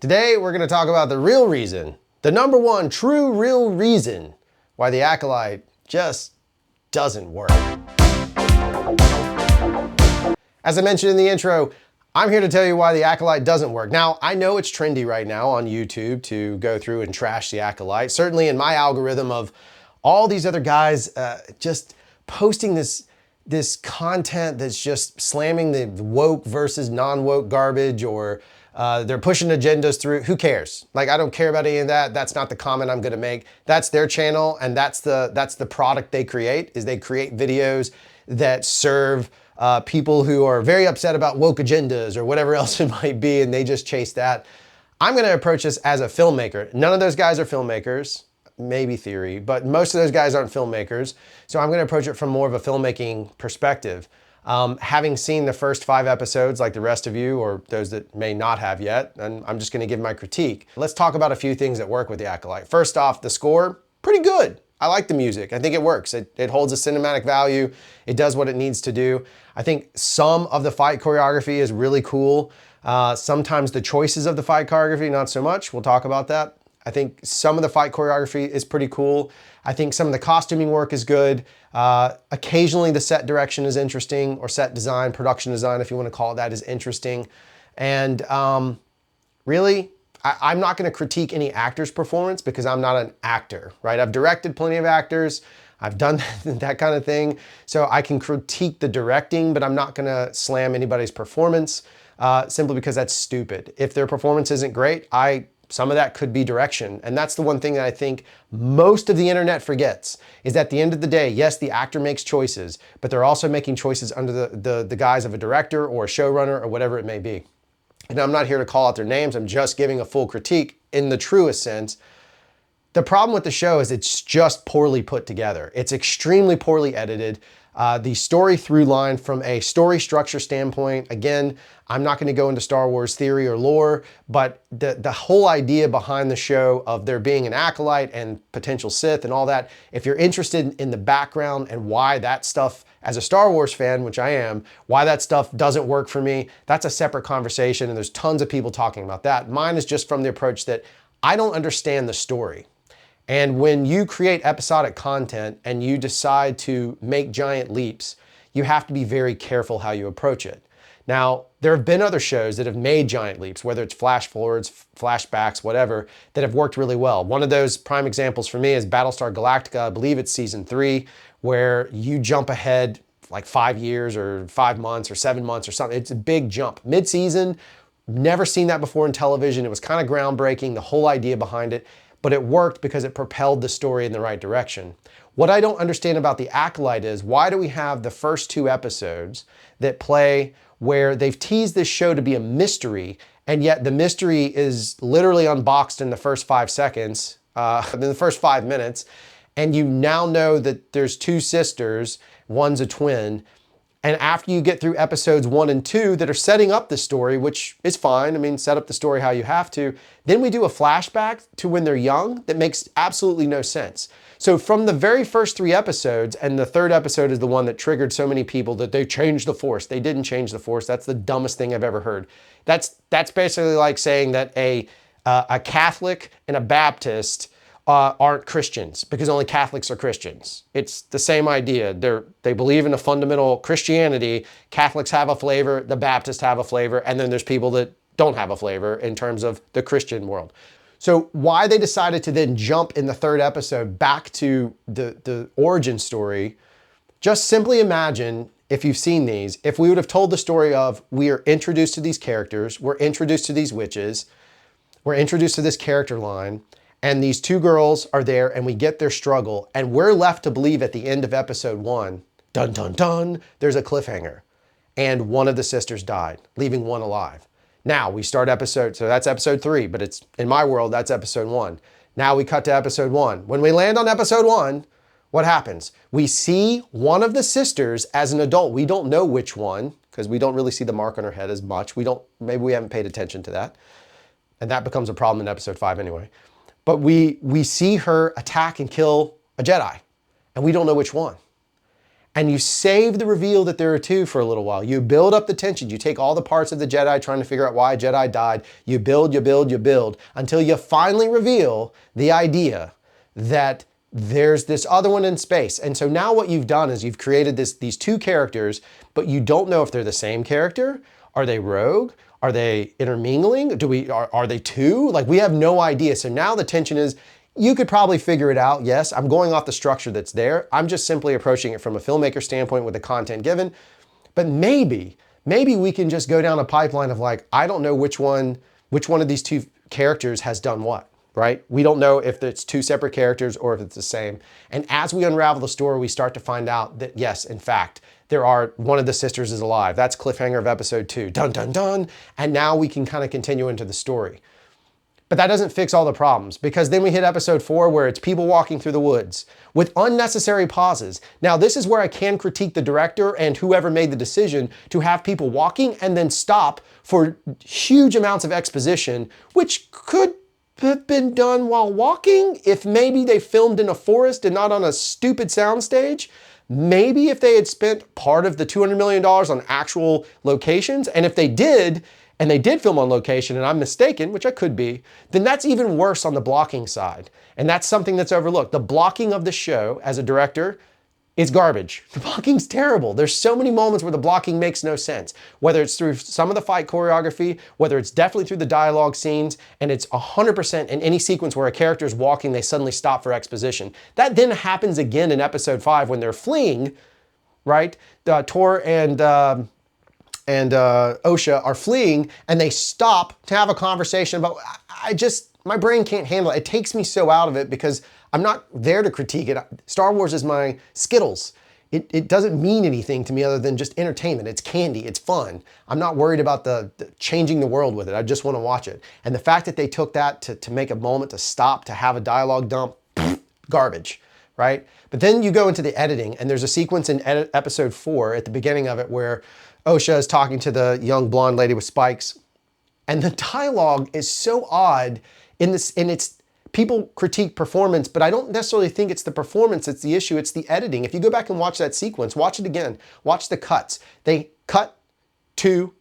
Today, we're going to talk about the real reason, the number one true real reason why the Acolyte just doesn't work. As I mentioned in the intro, I'm here to tell you why the Acolyte doesn't work. Now, I know it's trendy right now on YouTube to go through and trash the Acolyte. Certainly in my algorithm of all these other guys just posting this content that's just slamming the woke versus non-woke garbage, or they're pushing agendas through. Who cares? Like, I don't care about any of that. That's not the comment I'm gonna make. That's their channel, and that's the product they create, is they create videos that serve people who are very upset about woke agendas or whatever else it might be, and they just chase that. I'm gonna approach this as a filmmaker. None of those guys are filmmakers, maybe Theory, but most of those guys aren't filmmakers. So I'm gonna approach it from more of a filmmaking perspective. Having seen the first 5 episodes like the rest of you, or those that may not have yet, and I'm just gonna give my critique. Let's talk about a few things that work with the Acolyte. First off, the score, pretty good. I like the music. I think it works. It holds a cinematic value. It does what it needs to do. I think some of the fight choreography is really cool. Sometimes the choices of the fight choreography, not so much. We'll talk about that. I think some of the fight choreography is pretty cool. I think some of the costuming work is good. Occasionally the set direction is interesting, or set design, production design, if you want to call it that, is interesting. And really, I'm not going to critique any actor's performance because I'm not an actor, right? I've directed plenty of actors. I've done that kind of thing. So I can critique the directing, but I'm not going to slam anybody's performance simply because that's stupid. If their performance isn't great, some of that could be direction. And that's the one thing that I think most of the internet forgets, is at the end of the day, yes, the actor makes choices, but they're also making choices under the guise of a director or a showrunner or whatever it may be. And I'm not here to call out their names. I'm just giving a full critique in the truest sense. The problem with the show is it's just poorly put together. It's extremely poorly edited. The story through line from a story structure standpoint, again, I'm not going to go into Star Wars theory or lore, but the whole idea behind the show of there being an Acolyte and potential Sith and all that, if you're interested in the background and why that stuff, as a Star Wars fan, which I am, why that stuff doesn't work for me, that's a separate conversation, and there's tons of people talking about that. Mine is just from the approach that I don't understand the story. And when you create episodic content and you decide to make giant leaps, you have to be very careful how you approach it. Now, there have been other shows that have made giant leaps, whether it's flash forwards, flashbacks, whatever, that have worked really well. One of those prime examples for me is Battlestar Galactica. I believe it's season 3, where you jump ahead like 5 years or 5 months or 7 months or something. It's a big jump. Mid-season, never seen that before in television. It was kind of groundbreaking, the whole idea behind it. But it worked because it propelled the story in the right direction. What I don't understand about the Acolyte is, why do we have the first 2 episodes that play where they've teased this show to be a mystery, and yet the mystery is literally unboxed in the first 5 seconds, in the first 5 minutes, and you now know that there's 2 sisters, one's a twin, and after you get through episodes 1 and 2 that are setting up the story, which is fine, I mean, set up the story how you have to, then we do a flashback to when they're young that makes absolutely no sense. So from the very first 3 episodes, and the 3rd episode is the one that triggered so many people that they changed the Force. They didn't change the Force. That's the dumbest thing I've ever heard. That's basically like saying that a Catholic and a Baptist aren't Christians because only Catholics are Christians. It's the same idea. They believe in a fundamental Christianity. Catholics have a flavor, the Baptists have a flavor, and then there's people that don't have a flavor in terms of the Christian world. So why they decided to then jump in the 3rd episode back to the origin story, just simply imagine, if you've seen these, if we would have told the story of, we are introduced to these characters, we're introduced to these witches, we're introduced to this character line, and these 2 girls are there and we get their struggle, and we're left to believe at the end of episode 1, dun dun dun, there's a cliffhanger, and one of the sisters died, leaving one alive. Now we start so that's episode 3, but it's, in my world, that's episode 1. Now we cut to episode 1. When we land on episode 1, what happens? We see one of the sisters as an adult. We don't know which one, because we don't really see the mark on her head as much. Maybe we haven't paid attention to that. And that becomes a problem in episode 5 anyway. But we see her attack and kill a Jedi, and we don't know which one. and you save the reveal that there are two for a little while. You build up the tension. You take all the parts of the Jedi trying to figure out why a Jedi died. You build, you build, you build until you finally reveal the idea that there's this other one in space. And so now what you've done is you've created these two characters, but you don't know if they're the same character. Are they rogue? Are they intermingling? Are they two? Like, we have no idea. So now the tension is, you could probably figure it out. Yes, I'm going off the structure that's there. I'm just simply approaching it from a filmmaker standpoint with the content given. But maybe we can just go down a pipeline of like, I don't know which one of these two characters has done what, right? We don't know if it's two separate characters or if it's the same. And as we unravel the story, we start to find out that yes, in fact, one of the sisters is alive. That's cliffhanger of episode 2. Dun, dun, dun. And now we can kind of continue into the story. But that doesn't fix all the problems, because then we hit episode 4 where it's people walking through the woods with unnecessary pauses. Now, this is where I can critique the director and whoever made the decision to have people walking and then stop for huge amounts of exposition, which could have been done while walking if maybe they filmed in a forest and not on a stupid soundstage. Maybe if they had spent part of the $200 million on actual locations, and if they did, and they did film on location and I'm mistaken, which I could be, then that's even worse on the blocking side. And that's something that's overlooked. The blocking of the show as a director is garbage. The blocking's terrible. There's so many moments where the blocking makes no sense, whether it's through some of the fight choreography, whether it's definitely through the dialogue scenes, and it's 100% in any sequence where a character is walking, they suddenly stop for exposition. That then happens again in episode 5 when they're fleeing, right? Tor and Osha are fleeing, and they stop to have a conversation about, my brain can't handle it. It takes me so out of it because I'm not there to critique it. Star Wars is my Skittles. It doesn't mean anything to me other than just entertainment. It's candy, it's fun. I'm not worried about the changing the world with it. I just want to watch it. And the fact that they took that to make a moment to stop, to have a dialogue dump, garbage, right? But then you go into the editing, and there's a sequence in episode 4 at the beginning of it where Osha is talking to the young blonde lady with spikes. And the dialogue is so odd in it's people critique performance, but I don't necessarily think it's the performance that's the issue, it's the editing. If you go back and watch that sequence, watch it again, watch the cuts. They cut to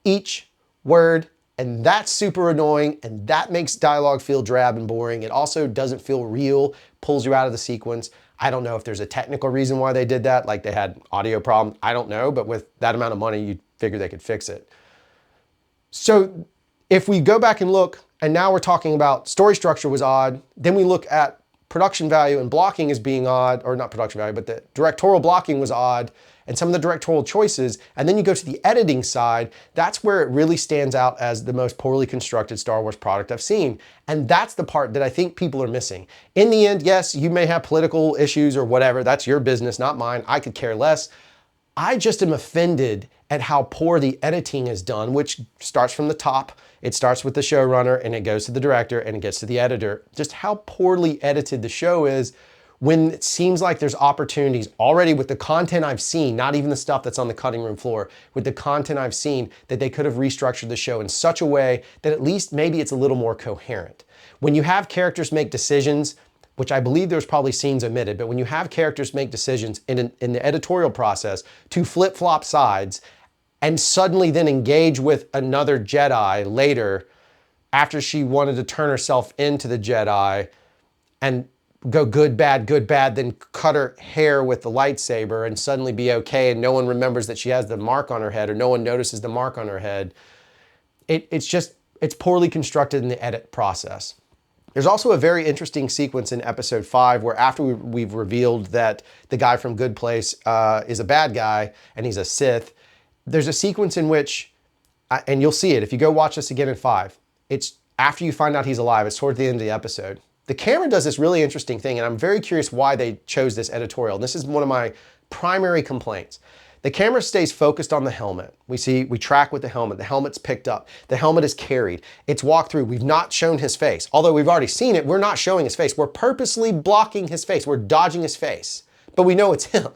each word, and that's super annoying, and that makes dialogue feel drab and boring. It also doesn't feel real, pulls you out of the sequence. I don't know if there's a technical reason why they did that, like they had audio problems. I don't know, but with that amount of money, you'd figure they could fix it. So if we go back and look, and now we're talking about story structure was odd, then we look at production value and blocking as being odd, or not production value, but the directorial blocking was odd, and some of the directorial choices, and then you go to the editing side, that's where it really stands out as the most poorly constructed Star Wars product I've seen. And that's the part that I think people are missing. In the end, yes, you may have political issues or whatever, that's your business, not mine, I could care less. I just am offended at how poor the editing is done, which starts from the top. It starts with the showrunner, and it goes to the director, and it gets to the editor. Just how poorly edited the show is, when it seems like there's opportunities already with the content I've seen, not even the stuff that's on the cutting room floor, with the content I've seen, that they could have restructured the show in such a way that at least maybe it's a little more coherent. When you have characters make decisions, which I believe there's probably scenes omitted, but when you have characters make decisions in the editorial process to flip-flop sides and suddenly then engage with another Jedi later after she wanted to turn herself into the Jedi and go good, bad, then cut her hair with the lightsaber and suddenly be okay, and no one remembers that she has the mark on her head, or no one notices the mark on her head. It's poorly constructed in the edit process. There's also a very interesting sequence in episode 5 where after we've revealed that the guy from Good Place is a bad guy and he's a Sith, there's a sequence in which, and you'll see it if you go watch this again in 5, it's after you find out he's alive, it's towards the end of the episode. The camera does this really interesting thing, and I'm very curious why they chose this editorial. And this is one of my primary complaints. The camera stays focused on the helmet. We track with the helmet. The helmet's picked up. The helmet is carried. It's walked through. We've not shown his face. Although we've already seen it, we're not showing his face. We're purposely blocking his face. We're dodging his face. But we know it's him.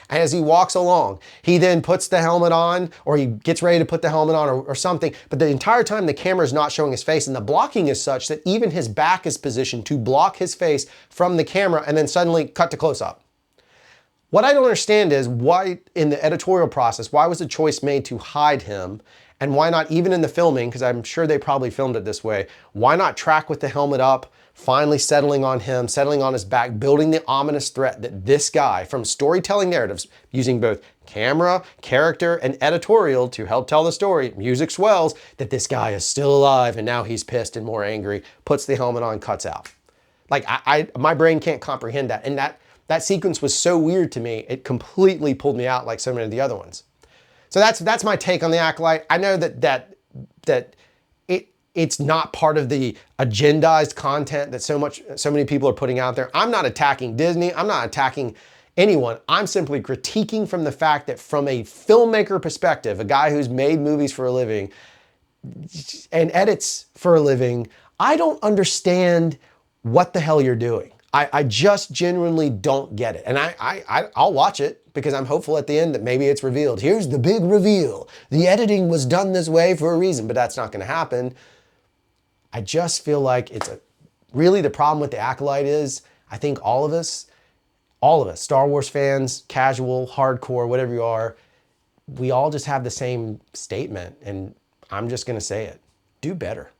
And as he walks along, he then puts the helmet on, or he gets ready to put the helmet on or something. But the entire time the camera is not showing his face, and the blocking is such that even his back is positioned to block his face from the camera, and then suddenly cut to close up. What I don't understand is why in the editorial process, why was the choice made to hide him? And why not even in the filming, because I'm sure they probably filmed it this way, why not track with the helmet up, finally settling on him, settling on his back, building the ominous threat that this guy, from storytelling narratives, using both camera, character, and editorial to help tell the story, music swells, that this guy is still alive and now he's pissed and more angry, puts the helmet on, cuts out. Like, my brain can't comprehend that. And that sequence was so weird to me, it completely pulled me out like so many of the other ones. So that's my take on the Acolyte. I know that it's not part of the agendized content that so many people are putting out there. I'm not attacking Disney. I'm not attacking anyone. I'm simply critiquing from the fact that from a filmmaker perspective, a guy who's made movies for a living and edits for a living, I don't understand what the hell you're doing. I just genuinely don't get it. And I'll watch it because I'm hopeful at the end that maybe it's revealed. Here's the big reveal. The editing was done this way for a reason, but that's not gonna happen. I just feel like really the problem with the Acolyte is, I think all of us, Star Wars fans, casual, hardcore, whatever you are, we all just have the same statement, and I'm just gonna say it. Do better.